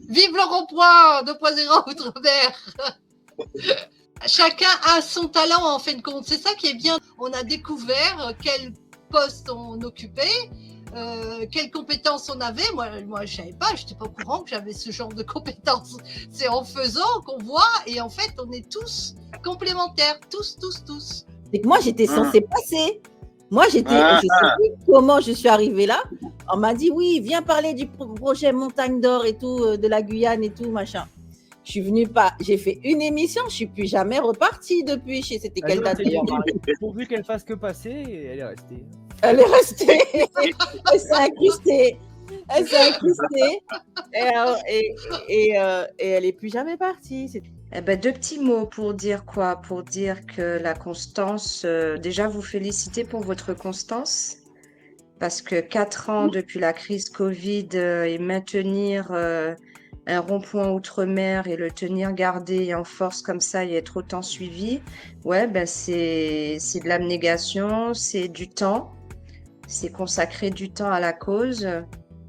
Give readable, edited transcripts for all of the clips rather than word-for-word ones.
Vive le rond-point 2.0 Outre-mer. Chacun a son talent en fin de compte. C'est ça qui est bien. On a découvert quel poste on occupait, quelles compétences on avait. Moi, je savais pas. Je n'étais pas au courant que j'avais ce genre de compétences. C'est en faisant qu'on voit. Et en fait, on est tous complémentaires. Tous. C'est que moi, j'étais censée passer. Moi, je sais pas comment je suis arrivée là. On m'a dit, oui, viens parler du projet Montagne d'Or et tout, de la Guyane et tout, machin. Je suis venue j'ai fait une émission, je suis plus jamais repartie depuis. C'était quelle date d'ailleurs? Pourvu qu'elle fasse que passer, elle est restée. Elle est restée. Elle s'est incrustée. Et elle est plus jamais partie. Eh ben, 2 petits mots pour dire quoi? Pour dire que la constance, déjà vous féliciter pour votre constance, parce que 4 ans depuis la crise Covid et maintenir un rond-point outre-mer et le tenir gardé en force comme ça et être autant suivi, ouais, ben c'est de l'abnégation, c'est du temps, c'est consacrer du temps à la cause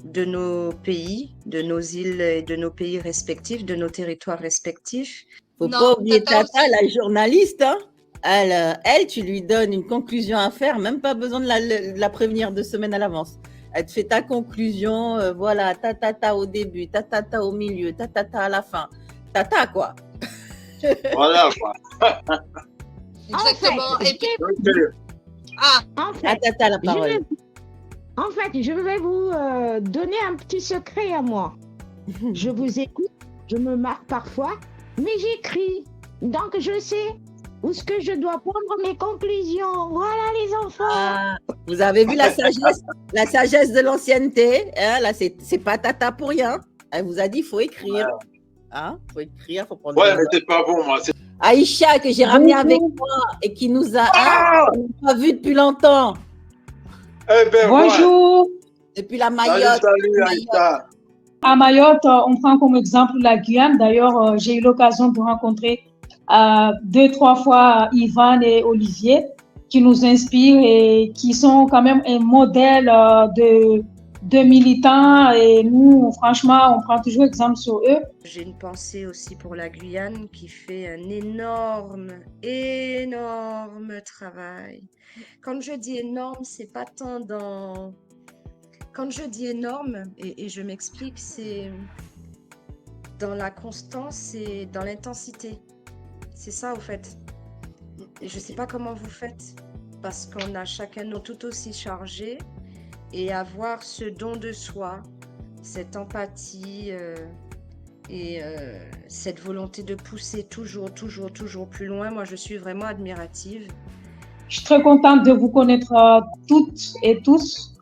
de nos pays, de nos îles et de nos pays respectifs, de nos territoires respectifs. Faut pas oublier Tata, la journaliste, hein. Elle, tu lui donnes une conclusion à faire, même pas besoin de la prévenir 2 semaines à l'avance. Elle te fait ta conclusion, voilà, ta au début, ta au milieu, ta à la fin. Tata, quoi. Voilà, quoi. Exactement. En fait, et puis, Tata, la parole. Je vais vous donner un petit secret à moi. Je vous écoute, je me marre parfois, mais j'écris. Donc, je sais où est-ce que je dois prendre mes conclusions. Voilà, les enfants. Vous avez vu la sagesse de l'ancienneté, hein, là, c'est pas Tata pour rien. Elle vous a dit, il faut écrire. Hein, faut écrire, faut prendre. Ouais, mais c'est pas bon, moi. Aïcha, que j'ai ramené avec moi et qui nous a pas vu depuis longtemps. Eh ben, bonjour. Ouais. Depuis la Mayotte. Salut, Aïcha. À Mayotte, on prend comme exemple la Guyane. D'ailleurs, j'ai eu l'occasion de rencontrer 2-3 fois Yvan et Olivier qui nous inspirent et qui sont quand même un modèle de militants. Et nous, franchement, on prend toujours exemple sur eux. J'ai une pensée aussi pour la Guyane qui fait un énorme travail. Quand je dis énorme, c'est pas tant dans... Quand je dis énorme, et je m'explique, c'est dans la constance et dans l'intensité. C'est ça, au fait. Et je sais pas comment vous faites, parce qu'on a chacun nos tout aussi chargés, et avoir ce don de soi, cette empathie et cette volonté de pousser toujours plus loin. Moi, je suis vraiment admirative. Je suis très contente de vous connaître toutes et tous.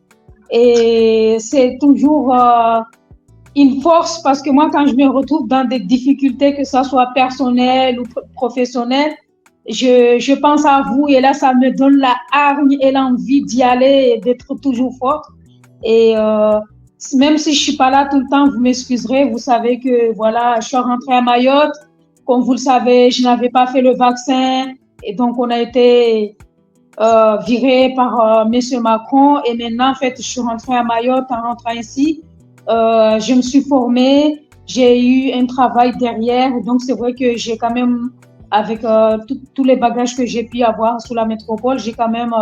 Et c'est toujours une force parce que moi, quand je me retrouve dans des difficultés, que ce soit personnelles ou professionnelles, je pense à vous et là, ça me donne la hargne et l'envie d'y aller et d'être toujours forte. Et même si je suis pas là tout le temps, vous m'excuserez. Vous savez que voilà, je suis rentrée à Mayotte. Comme vous le savez, je n'avais pas fait le vaccin et donc on a été viré par Monsieur Macron. Et maintenant, en fait, je suis rentrée à Mayotte. En rentrant ici, je me suis formée. J'ai eu un travail derrière. Donc, c'est vrai que j'ai quand même, avec tous les bagages que j'ai pu avoir sous la métropole, j'ai quand même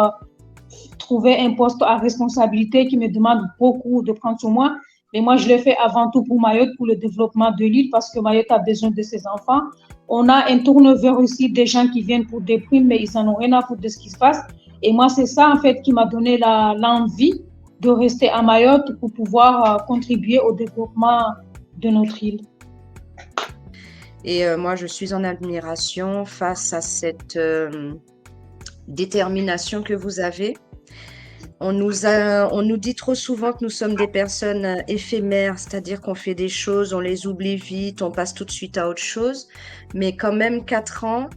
trouvé un poste à responsabilité qui me demande beaucoup de prendre sur moi. Mais moi, je l'ai fait avant tout pour Mayotte, pour le développement de l'île, parce que Mayotte a besoin de ses enfants. On a un turnover aussi des gens qui viennent pour des primes, mais ils n'en ont rien à foutre de ce qui se passe. Et moi, c'est ça, en fait, qui m'a donné l'envie de rester à Mayotte pour pouvoir contribuer au développement de notre île. Et moi, je suis en admiration face à cette détermination que vous avez. On nous dit trop souvent que nous sommes des personnes éphémères, c'est-à-dire qu'on fait des choses, on les oublie vite, on passe tout de suite à autre chose. Mais quand même, 4 ans,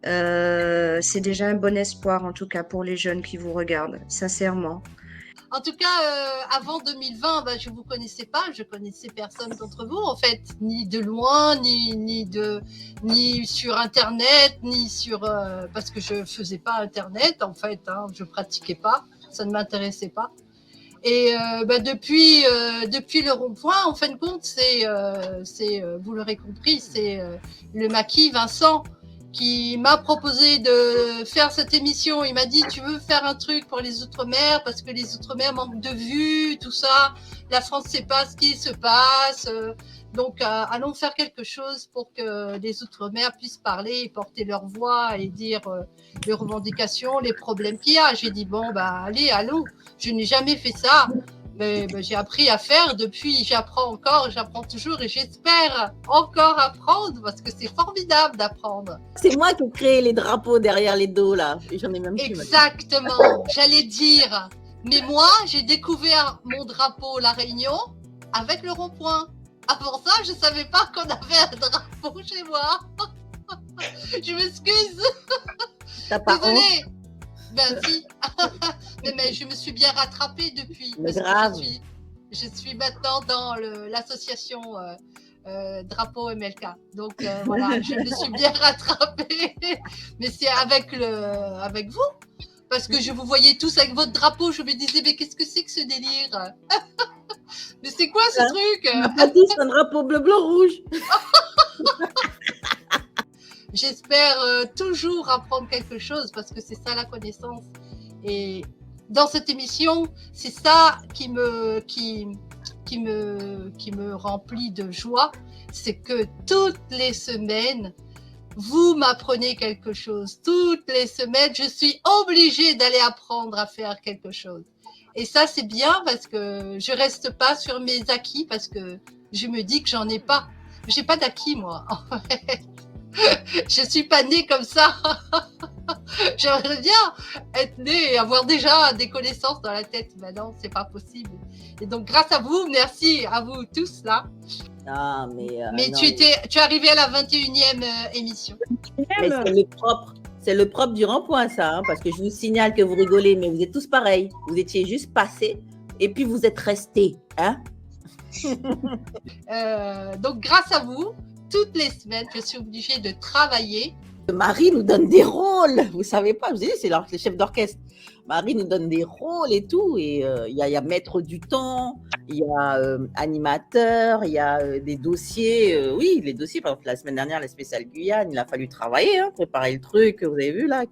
c'est déjà un bon espoir, en tout cas pour les jeunes qui vous regardent, sincèrement. En tout cas, avant 2020, je ne vous connaissais pas, je connaissais personne d'entre vous, en fait, ni de loin, ni sur Internet, ni sur... parce que je ne faisais pas Internet, en fait, hein, je ne pratiquais pas, ça ne m'intéressait pas. Et depuis le rond-point, en fin de compte, vous l'aurez compris, c'est le maquis Vincent qui m'a proposé de faire cette émission. Il m'a dit, tu veux faire un truc pour les Outre-mer parce que les Outre-mer manquent de vues, tout ça. La France ne sait pas ce qui se passe. Donc, allons faire quelque chose pour que les Outre-mer puissent parler et porter leur voix et dire les revendications, les problèmes qu'il y a. J'ai dit, bon, allez, allons. Je n'ai jamais fait ça. Mais j'ai appris à faire. Depuis, j'apprends toujours et j'espère encore apprendre parce que c'est formidable d'apprendre. C'est moi qui ai créé les drapeaux derrière les dos, là. J'en ai même plus. Exactement. J'allais dire. Mais moi, j'ai découvert mon drapeau La Réunion avec le rond-point. Avant ça, je ne savais pas qu'on avait un drapeau chez moi. Je m'excuse. T'as pas honte? Désolée. Ben si. mais je me suis bien rattrapée depuis. Mais grave. Je suis maintenant dans l'association Drapeau MLK. Donc voilà, je me suis bien rattrapée. Mais c'est avec vous. Parce que je vous voyais tous avec votre drapeau. Je me disais, mais qu'est-ce que c'est que ce délire? Mais c'est quoi ce truc? On n'a pas dit c'est un drapeau bleu, blanc, rouge. J'espère toujours apprendre quelque chose parce que c'est ça la connaissance. Et dans cette émission, c'est ça qui me remplit de joie, c'est que toutes les semaines, vous m'apprenez quelque chose. Toutes les semaines, je suis obligée d'aller apprendre à faire quelque chose. Et ça, c'est bien parce que je reste pas sur mes acquis parce que je me dis que j'en ai pas. J'ai pas d'acquis, moi. Je suis pas née comme ça. J'aimerais bien être née et avoir déjà des connaissances dans la tête. Mais non, c'est pas possible. Et donc, grâce à vous, merci à vous tous là. Ah, mais non, tu es arrivé à la 21e émission. Mais c'est le propre du rond-point, ça, hein, parce que je vous signale que vous rigolez, mais vous êtes tous pareils. Vous étiez juste passés et puis vous êtes restés, hein. Donc, grâce à vous, toutes les semaines, je suis obligée de travailler. Marie nous donne des rôles, vous savez pas, je vous dis, c'est le chef d'orchestre. Marie nous donne des rôles et tout, et il y a maître du temps, il y a animateur, il y a des dossiers. Oui, les dossiers, par exemple, la semaine dernière, la spéciale Guyane, il a fallu travailler, hein, préparer le truc, vous avez vu là,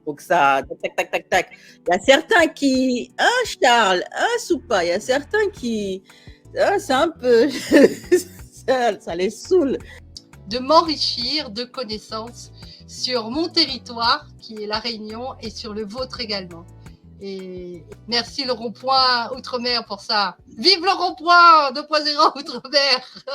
faut que ça, tac, tac, tac, tac. Il y a certains qui, Charles, Soupa, il y a certains qui, c'est un peu, ça les saoule. De m'enrichir de connaissances sur mon territoire, qui est la Réunion, et sur le vôtre également. Et merci le rond-point Outre-mer pour ça. Vive le rond-point 2.0 Outre-mer.